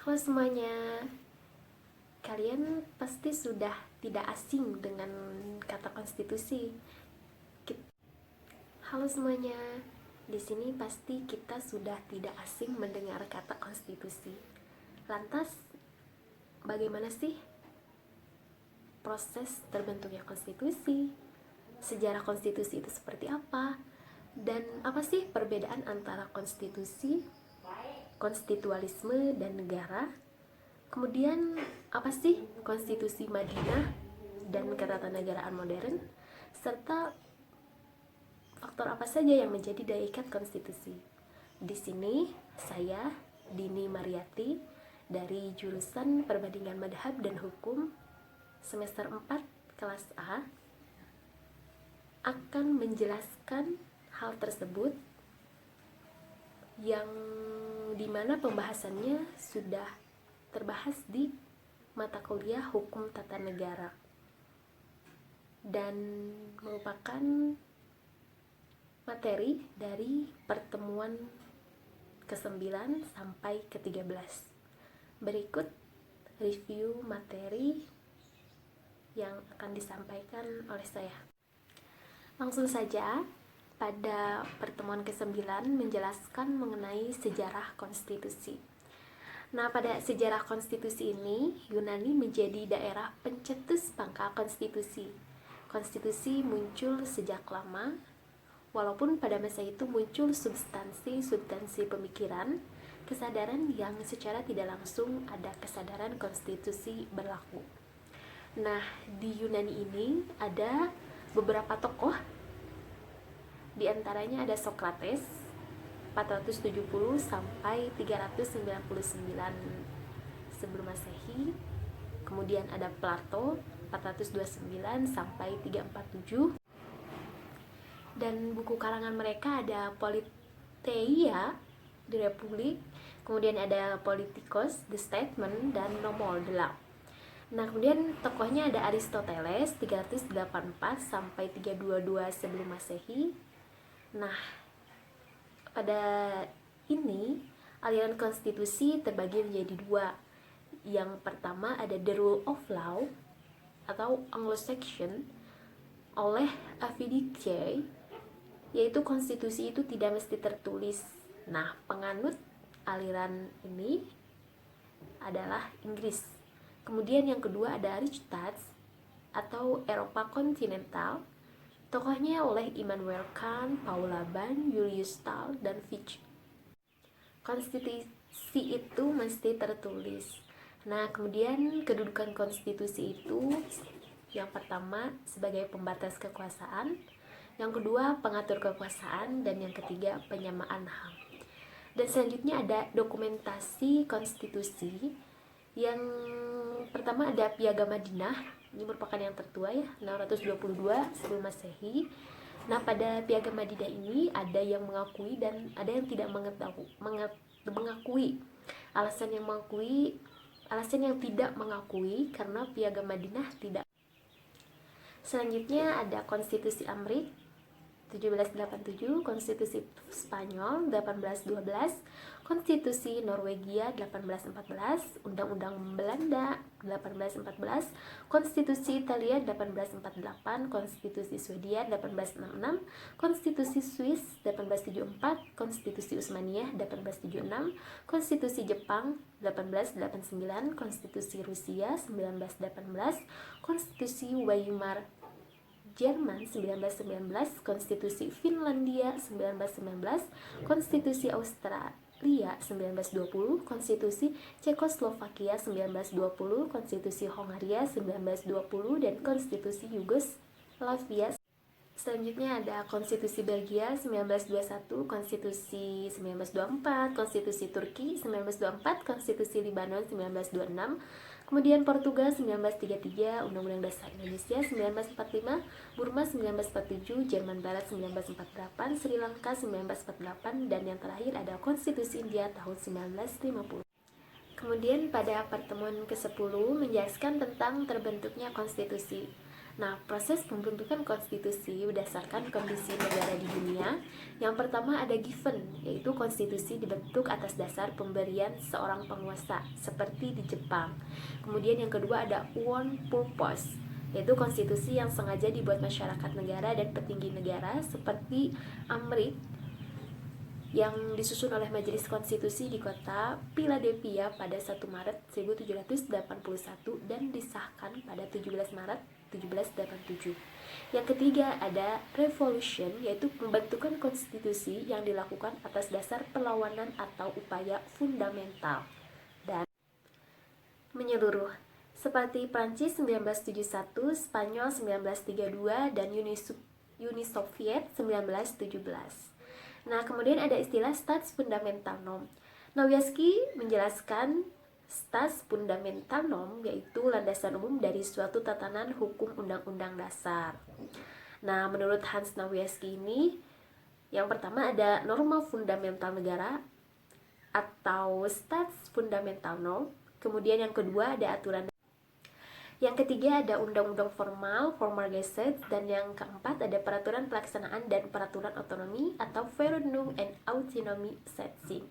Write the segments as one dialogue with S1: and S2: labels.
S1: Halo semuanya, kalian pasti sudah tidak asing dengan kata konstitusi. Halo semuanya, di sini pasti kita sudah tidak asing mendengar kata konstitusi. Lantas, bagaimana sih proses terbentuknya konstitusi? Sejarah konstitusi itu seperti apa? Dan apa sih perbedaan antara konstitusi, konstitualisme, dan negara? Kemudian apa sih konstitusi Madinah dan ketatanegaraan modern, serta faktor apa saja yang menjadi daya ikat konstitusi? Di sini saya, Dini Mariati, dari jurusan Perbandingan Madhab dan Hukum semester 4 kelas A, akan menjelaskan hal tersebut yang dimana pembahasannya sudah terbahas di mata kuliah Hukum Tata Negara dan merupakan materi dari pertemuan ke-9 sampai ke-13. Berikut review materi yang akan disampaikan oleh saya. Langsung saja, pada pertemuan ke-9 menjelaskan mengenai sejarah konstitusi. Nah, pada sejarah konstitusi ini, Yunani menjadi daerah pencetus pangkal konstitusi. Konstitusi muncul sejak lama, walaupun pada masa itu muncul substansi pemikiran, kesadaran yang secara tidak langsung ada kesadaran konstitusi berlaku. Nah, di Yunani ini ada beberapa tokoh, di antaranya ada Socrates, 470 sampai 399 sebelum Masehi. Kemudian ada Plato, 429 sampai 347. Dan buku karangan mereka ada Politeia, The Republic, kemudian ada Politikos, The Statement, dan Nomor 8. Nah, kemudian tokohnya ada Aristoteles, 384 sampai 322 sebelum Masehi. Nah, pada ini aliran konstitusi terbagi menjadi dua. Yang pertama ada the rule of law atau Anglo-Saxon oleh Avidice, yaitu konstitusi itu tidak mesti tertulis. Nah, penganut aliran ini adalah Inggris. Kemudian yang kedua ada Reichstat atau Eropa kontinental, tokohnya oleh Immanuel Kant, Paul Laban, Julius Stahl, dan Fichte. Konstitusi itu mesti tertulis. Nah, kemudian kedudukan konstitusi itu yang pertama sebagai pembatas kekuasaan, yang kedua pengatur kekuasaan, dan yang ketiga penyamaan HAM. Dan selanjutnya ada dokumentasi konstitusi. Yang pertama ada Piagam Madinah. Ini merupakan yang tertua ya, 622 sebelum Masehi. Nah, pada Piagam Madinah ini ada yang mengakui dan ada yang tidak mengakui. Alasan yang tidak mengakui karena Piagam Madinah tidak. Selanjutnya ada Konstitusi Amrik 1787, Konstitusi Spanyol 1812, Konstitusi Norwegia 1814, Undang-Undang Belanda 1814, Konstitusi Italia 1848, Konstitusi Swedia 1866, Konstitusi Swiss 1874, Konstitusi Utsmaniyah 1876, Konstitusi Jepang 1889, Konstitusi Rusia 1918, Konstitusi Weimar Jerman 1919, Konstitusi Finlandia 1919, Konstitusi Australia 1920, Konstitusi Cekoslovakia 1920, Konstitusi Hongaria 1920, dan Konstitusi Yugoslavia. Selanjutnya ada Konstitusi Belgia 1921, Konstitusi 1924, Konstitusi Turki 1924, Konstitusi Libanon 1926, kemudian Portugal 1933, Undang-Undang Dasar Indonesia 1945, Burma 1947, Jerman Barat 1948, Sri Lanka 1948, dan yang terakhir ada Konstitusi India tahun 1950. Kemudian pada pertemuan ke-10 menjelaskan tentang terbentuknya konstitusi. Nah, proses pembentukan konstitusi berdasarkan kondisi negara di dunia. Yang pertama ada given, yaitu konstitusi dibentuk atas dasar pemberian seorang penguasa, seperti di Jepang. Kemudian yang kedua ada on purpose, yaitu konstitusi yang sengaja dibuat masyarakat negara dan petinggi negara, seperti Amrik yang disusun oleh Majelis Konstitusi di kota Philadelphia pada 1 Maret 1781 dan disahkan pada 17 Maret 1787. Yang ketiga ada revolution, yaitu pembentukan konstitusi yang dilakukan atas dasar perlawanan atau upaya fundamental dan menyeluruh, seperti Prancis 1971, Spanyol 1932, dan Uni Soviet 1917. Nah, kemudian ada istilah Staatsfundamentalnorm. Nowitzki menjelaskan Staatsfundamentalnorm yaitu landasan umum dari suatu tatanan hukum undang-undang dasar. Nah, menurut Hans Nowitzki ini, yang pertama ada norma fundamental negara atau Staatsfundamentalnorm. Kemudian yang kedua ada aturan. Yang ketiga ada undang-undang formal Gesetz, dan yang keempat ada peraturan pelaksanaan dan peraturan otonomi atau Verordnung and Autonomiesetzung.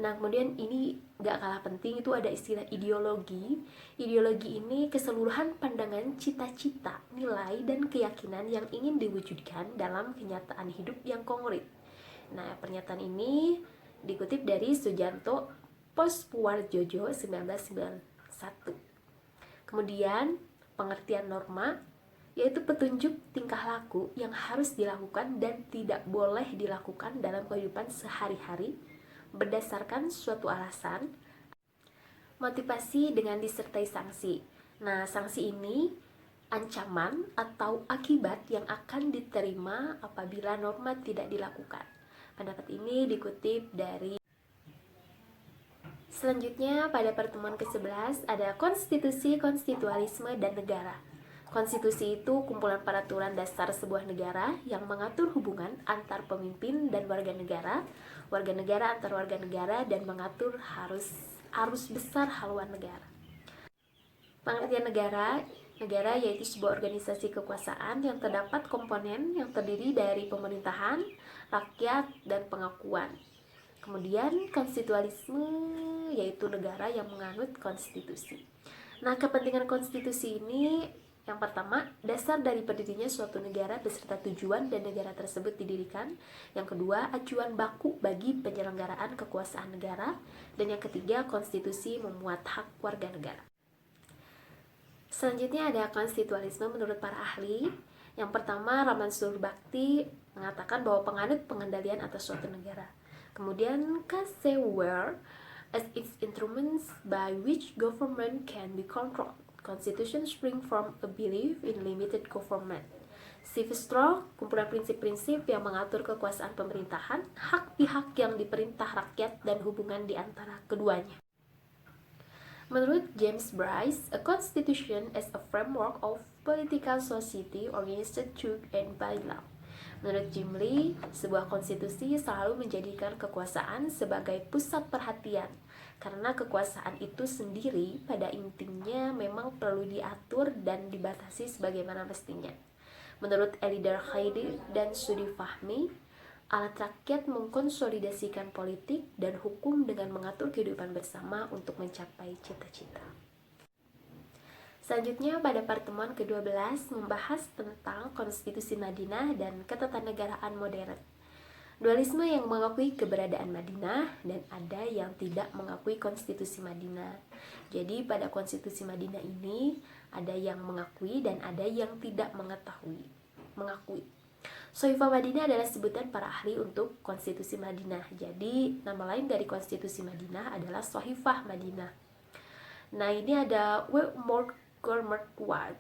S1: Nah, kemudian ini gak kalah penting, itu ada istilah ideologi. Ideologi ini keseluruhan pandangan, cita-cita, nilai, dan keyakinan yang ingin diwujudkan dalam kenyataan hidup yang konkret. Nah, pernyataan ini dikutip dari Sujanto Pospuarjojo 1991. Kemudian pengertian norma yaitu petunjuk tingkah laku yang harus dilakukan dan tidak boleh dilakukan dalam kehidupan sehari-hari berdasarkan suatu alasan, motivasi dengan disertai sanksi. Nah, sanksi ini ancaman atau akibat yang akan diterima apabila norma tidak dilakukan. Pendapat ini dikutip dari. Selanjutnya, pada pertemuan ke-11 ada konstitusi, konstitualisme, dan negara. Konstitusi itu kumpulan peraturan dasar sebuah negara yang mengatur hubungan antar pemimpin dan warga negara antar warga negara, dan mengatur arus besar haluan negara. Pengertian negara yaitu sebuah organisasi kekuasaan yang terdapat komponen yang terdiri dari pemerintahan, rakyat, dan pengakuan. Kemudian konstitualisme yaitu negara yang menganut konstitusi. Nah, kepentingan konstitusi ini yang pertama, dasar dari berdirinya suatu negara beserta tujuan dan negara tersebut didirikan. Yang kedua, acuan baku bagi penyelenggaraan kekuasaan negara. Dan yang ketiga, konstitusi memuat hak warga negara. Selanjutnya ada konstitualisme menurut para ahli. Yang pertama, Raman Surbakti mengatakan bahwa penganut pengendalian atas suatu negara. Kemudian Kaseware as its instruments by which government can be controlled. Constitution spring from a belief in limited government. Civistraw, kumpulan prinsip-prinsip yang mengatur kekuasaan pemerintahan, hak pihak yang diperintah rakyat, dan hubungan di antara keduanya. Menurut James Bryce, a constitution is a framework of political society organized through and by law. Menurut Jim Lee, sebuah konstitusi selalu menjadikan kekuasaan sebagai pusat perhatian, karena kekuasaan itu sendiri pada intinya memang perlu diatur dan dibatasi sebagaimana mestinya. Menurut Elidar Khairi dan Sudi Fahmi, alat rakyat mengkonsolidasikan politik dan hukum dengan mengatur kehidupan bersama untuk mencapai cita-cita. Selanjutnya pada pertemuan ke-12 membahas tentang konstitusi Madinah dan ketatanegaraan modern. Dualisme yang mengakui keberadaan Madinah dan ada yang tidak mengakui konstitusi Madinah. Jadi pada konstitusi Madinah ini ada yang mengakui dan ada yang tidak mengakui. Sohifah Madinah adalah sebutan para ahli untuk konstitusi Madinah. Jadi nama lain dari konstitusi Madinah adalah Sohifah Madinah. Nah, ini ada Gormertward.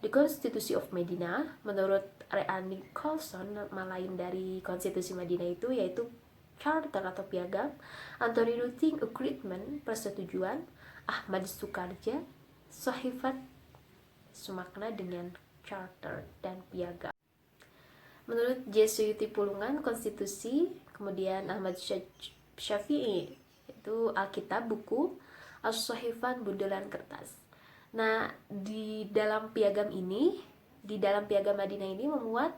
S1: The Constitution of Medina, menurut Ryan Nicholson, nama lain dari konstitusi Madinah itu yaitu Charter atau Piagam, Anthony Ruting Agreement, persetujuan, Ahmad Sukarja, Sohifat, semakna dengan Charter dan Piagam. Menurut J. Suyuti Pulungan, konstitusi, kemudian Ahmad Syafi'i, itu Alkitab, buku, As-Sohifan, bundelan kertas. Nah, di dalam piagam ini di dalam Piagam Madinah ini memuat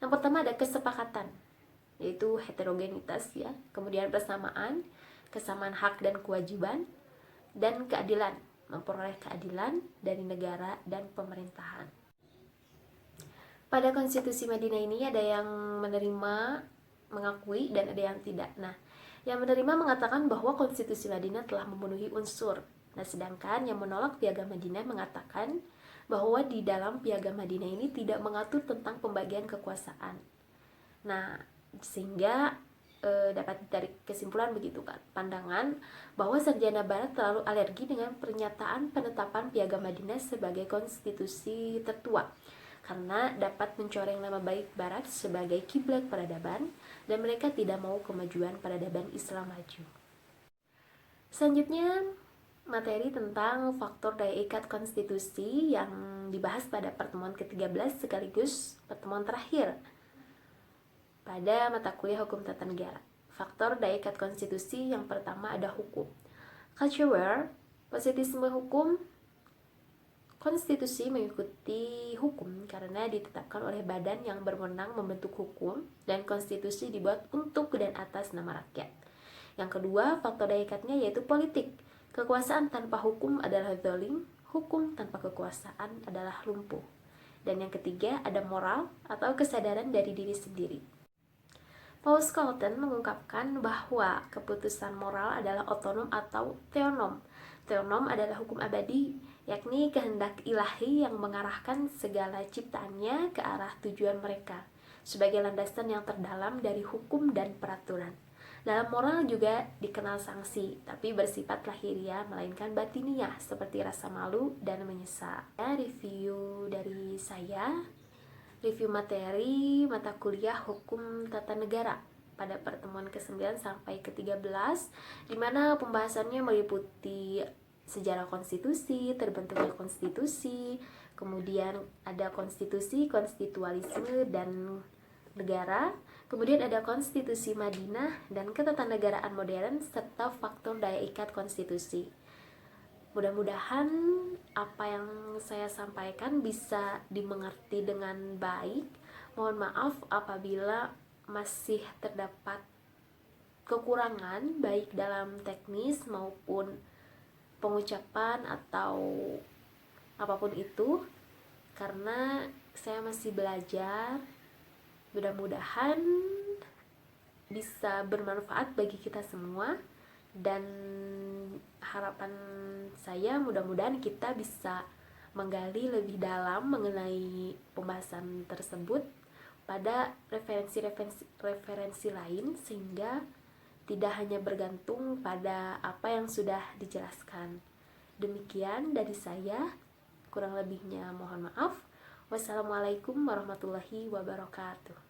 S1: yang pertama ada kesepakatan, yaitu heterogenitas ya, kemudian kesamaan hak dan kewajiban, dan keadilan, memperoleh keadilan dari negara dan pemerintahan. Pada konstitusi Madinah ini ada yang menerima, mengakui, dan ada yang tidak. Nah, yang menerima mengatakan bahwa konstitusi Madinah telah memenuhi unsur. Nah, sedangkan yang menolak Piagam Madinah mengatakan bahwa di dalam Piagam Madinah ini tidak mengatur tentang pembagian kekuasaan. Nah, sehingga dapat ditarik kesimpulan begitu kan, pandangan bahwa sarjana barat terlalu alergi dengan pernyataan penetapan Piagam Madinah sebagai konstitusi tertua karena dapat mencoreng nama baik barat sebagai kiblat peradaban dan mereka tidak mau kemajuan peradaban Islam maju. Selanjutnya, materi tentang faktor daya ikat konstitusi yang dibahas pada pertemuan ke-13 sekaligus pertemuan terakhir pada mata kuliah Hukum Tata Negara. Faktor daya ikat konstitusi yang pertama ada hukum. Culture, positisme hukum. Konstitusi mengikuti hukum karena ditetapkan oleh badan yang berwenang membentuk hukum dan konstitusi dibuat untuk dan atas nama rakyat. Yang kedua, faktor daya ikatnya yaitu politik. Kekuasaan tanpa hukum adalah zalim, hukum tanpa kekuasaan adalah lumpuh. Dan yang ketiga, ada moral atau kesadaran dari diri sendiri. Paul Scholten mengungkapkan bahwa keputusan moral adalah otonom atau teonom. Teonom adalah hukum abadi, yakni kehendak ilahi yang mengarahkan segala ciptaannya ke arah tujuan mereka, sebagai landasan yang terdalam dari hukum dan peraturan. Dalam moral juga dikenal sanksi, tapi bersifat lahiriah melainkan batiniah, seperti rasa malu dan menyesal. Review dari saya, review materi mata kuliah Hukum Tata Negara pada pertemuan ke-9 sampai ke-13, di mana pembahasannya meliputi sejarah konstitusi, terbentuknya konstitusi, kemudian ada konstitusi, konstitualisme, dan negara, kemudian ada konstitusi Madinah dan ketatanegaraan modern, serta faktor daya ikat konstitusi. Mudah-mudahan apa yang saya sampaikan bisa dimengerti dengan baik. Mohon maaf apabila masih terdapat kekurangan baik dalam teknis maupun pengucapan atau apapun itu, karena saya masih belajar. Mudah-mudahan bisa bermanfaat bagi kita semua, dan harapan saya mudah-mudahan kita bisa menggali lebih dalam mengenai pembahasan tersebut pada referensi lain, sehingga tidak hanya bergantung pada apa yang sudah dijelaskan. Demikian dari saya, kurang lebihnya mohon maaf. Wassalamualaikum warahmatullahi wabarakatuh.